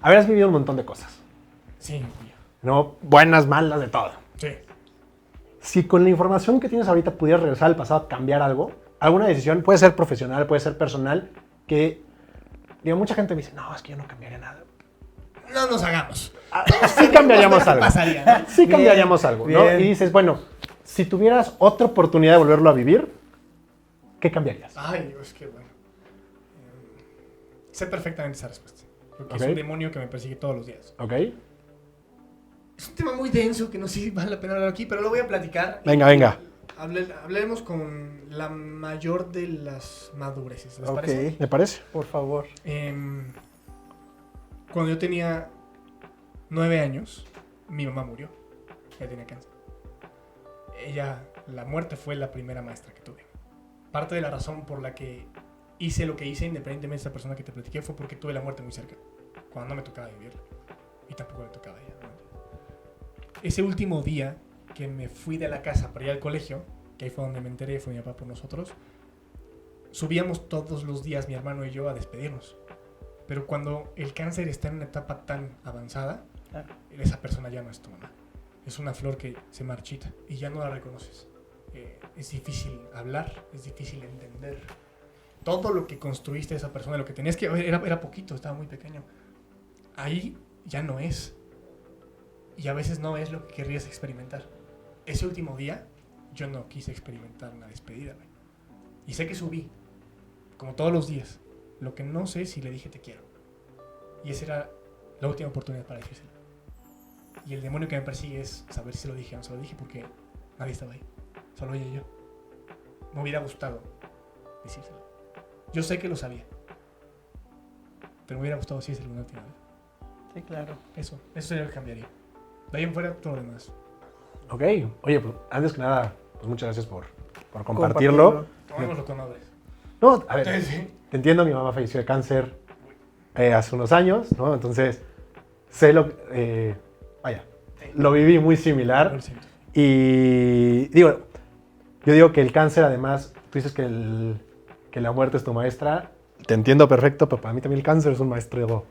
Habrás vivido un montón de cosas, Sí. ¿no? Buenas, malas, de todo. Sí. Si con la información que tienes ahorita pudieras regresar al pasado a cambiar algo, alguna decisión, puede ser profesional, puede ser personal, que, digo, mucha gente me dice, no, es que yo no cambiaría nada. No nos hagamos. Sí cambiaría algo. Pasaría, ¿no? Sí Bien, cambiaríamos algo, ¿no? bien. Y dices, bueno, si tuvieras otra oportunidad de volverlo a vivir, ¿qué cambiarías? Ay, Dios, qué bueno. Sé perfectamente esa respuesta. Porque Ok. es un demonio que me persigue todos los días. ¿Ok? Es un tema muy denso que no sé si vale la pena hablar aquí, pero lo voy a platicar. Venga. Hablaremos con la mayor de las madureces, ¿les Ok. parece? ¿Me parece? Por favor. Cuando yo tenía 9 años, mi mamá murió. Ella tenía cáncer. La muerte fue la primera maestra que tuve. Parte de la razón por la que hice lo que hice, independientemente de esa persona que te platiqué, fue porque tuve la muerte muy cerca. Cuando no me tocaba vivirla. Y tampoco le tocaba a ella, ¿no? Ese último día que me fui de la casa para ir al colegio, que ahí fue donde me enteré, fue mi papá por nosotros, subíamos todos los días mi hermano y yo a despedirnos. Pero cuando el cáncer está en una etapa tan avanzada, esa persona ya no es tu mamá. Es una flor que se marchita y ya no la reconoces. Es difícil hablar, es difícil entender. Todo lo que construiste esa persona, lo que tenías que ver, era poquito, estaba muy pequeño. Ahí ya no es. Y a veces no es lo que querrías experimentar. Ese último día, yo no quise experimentar una despedida, güey. Y sé que subí, como todos los días. Lo que no sé es si le dije te quiero. Y esa era la última oportunidad para decírselo. Y el demonio que me persigue es saber si se lo dije o no se lo dije, porque nadie estaba ahí. Solo ella y yo. Me hubiera gustado decírselo. Yo sé que lo sabía. Pero me hubiera gustado decírselo una última vez. Sí, claro. Eso sería lo que cambiaría. De ahí en fuera, todo lo demás. Ok. Oye, pues antes que nada, pues muchas gracias por compartirlo. Tomémoslo con madres. No, a ver, Sí. te entiendo, mi mamá falleció de cáncer hace unos años, ¿no? Entonces, sé lo viví muy similar. Lo siento. Y digo, yo digo que el cáncer, además, tú dices que la muerte es tu maestra. Te entiendo perfecto, pero para mí también el cáncer es un maestro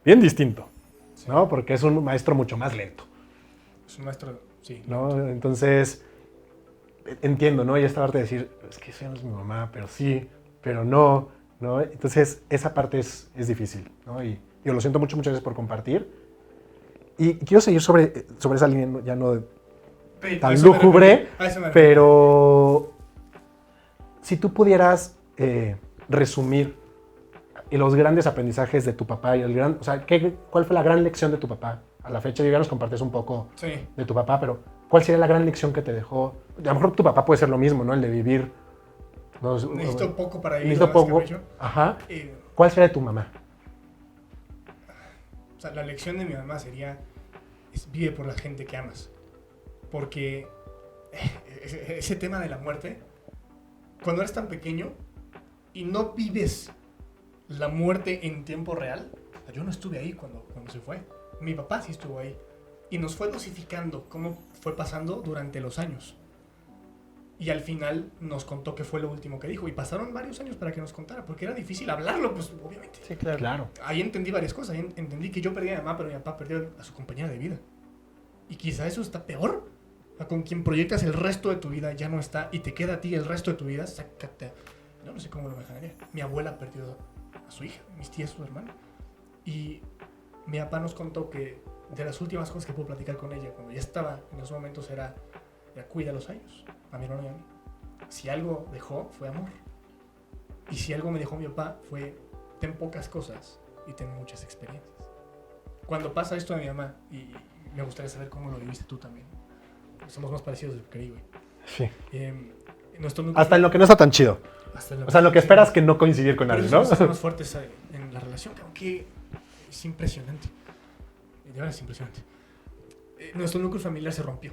bien distinto, ¿no? Porque es un maestro mucho más lento, Es un maestro, sí. ¿no? Entonces, entiendo, ¿no? Y esta parte de decir, es que eso no es mi mamá, pero sí, pero no, ¿no? Entonces, esa parte es difícil, ¿no? Y yo lo siento mucho, muchas gracias por compartir. Y quiero seguir sobre esa línea, ya no tan lúgubre, pero si tú pudieras resumir los grandes aprendizajes de tu papá y o sea, ¿cuál fue la gran lección de tu papá? A la fecha ya nos compartes un poco Sí. de tu papá, pero ¿cuál sería la gran lección que te dejó? A lo mejor tu papá puede ser lo mismo, ¿no? El de vivir. ¿No? Necesito poco para vivir. Necesito nada más poco. que brillo. Ajá. ¿Cuál sería de tu mamá? O sea, la lección de mi mamá sería: vive por la gente que amas. Porque ese tema de la muerte, cuando eres tan pequeño y no vives la muerte en tiempo real, yo no estuve ahí cuando se fue. Mi papá sí estuvo ahí. Y nos fue dosificando cómo fue pasando durante los años. Y al final nos contó que fue lo último que dijo. Y pasaron varios años para que nos contara, porque era difícil hablarlo, pues obviamente. Sí, claro. Claro. Ahí entendí varias cosas. Ahí entendí que yo perdí a mi mamá, pero mi papá perdió a su compañera de vida. Y quizá eso está peor. O sea, con quien proyectas el resto de tu vida ya no está y te queda a ti el resto de tu vida, sácate. Yo no sé cómo lo manejaría. Mi abuela perdió a su hija, mis tías, su hermana. Y mi papá nos contó que de las últimas cosas que pudo platicar con ella cuando ya estaba en esos momentos era cuida los años, a mi hermano y a mí. Si algo dejó, fue amor. Y si algo me dejó mi papá, fue ten pocas cosas y ten muchas experiencias. Cuando pasa esto a mi mamá, y me gustaría saber cómo lo viviste tú también. Somos más parecidos de lo que creí, güey. Sí. Hasta en lo que no está tan chido. O sea, en lo que esperas que no coincidir con alguien, ¿no? Somos fuertes en la relación, aunque es impresionante. De verdad es impresionante. Nuestro núcleo familiar se rompió.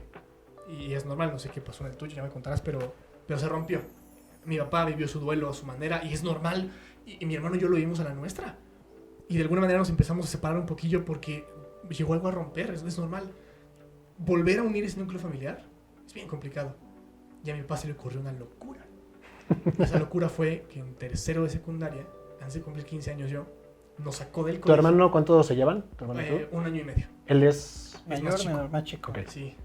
Y es normal, no sé qué pasó en el tuyo, ya me contarás, pero se rompió. Mi papá vivió su duelo a su manera y es normal. Y mi hermano y yo lo vivimos a la nuestra. Y de alguna manera nos empezamos a separar un poquillo porque llegó algo a romper, es normal. Volver a unir ese núcleo familiar es bien complicado. Y a mi papá se le ocurrió una locura. Esa locura fue que en tercero de secundaria, antes de cumplir 15 años yo, nos sacó del ¿Tu colegio. hermano cuánto se llevan? ¿Tu hermano y tú? 1 año y medio. Él es... Mayor, más chico. menor, más chico. Ok. Sí.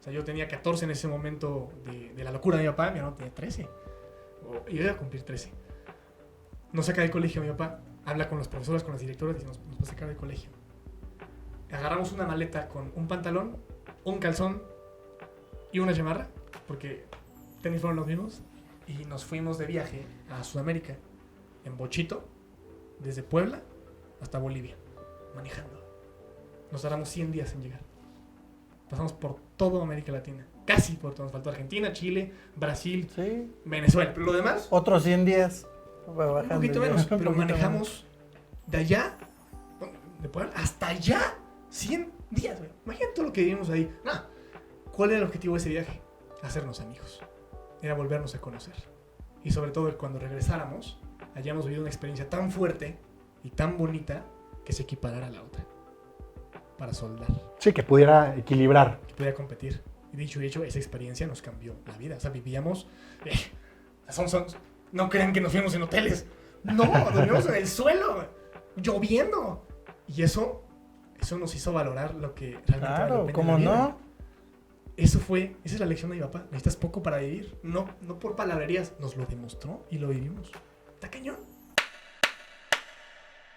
O sea, yo tenía 14 en ese momento de la locura de mi papá, mi hermano tenía 13. Y yo iba a cumplir 13. Nos saca del colegio mi papá, habla con los profesores, con las directoras y nos va a sacar del colegio. Agarramos una maleta con un pantalón, un calzón y una chamarra, porque tenis fueron los mismos, y nos fuimos de viaje a Sudamérica, en bochito, desde Puebla hasta Bolivia, manejando. Nos tardamos 100 días en llegar. Pasamos por toda América Latina, casi por todo. Nos faltó Argentina, Chile, Brasil, Sí. Venezuela. Pero lo demás, Otros 100 días. un poquito menos, pero manejamos de allá, de Puebla, hasta allá, 100 días, güey. Imagínate todo lo que vivimos ahí. No. ¿Cuál era el objetivo de ese viaje? Hacernos amigos. Era volvernos a conocer. Y sobre todo, cuando regresáramos, hayamos vivido una experiencia tan fuerte y tan bonita que se equiparara a la otra. Para soldar, Sí, que pudiera equilibrar. que pudiera competir. Y dicho y hecho, esa experiencia nos cambió la vida. O sea, vivíamos... no crean que nos fuimos en hoteles. No, dormíamos en el suelo, lloviendo. Y eso nos hizo valorar lo que realmente vale la Claro, pena ¿cómo en la vida. no? Esa es la lección de mi papá. Necesitas poco para vivir. No por palabrerías. Nos lo demostró y lo vivimos. Está cañón.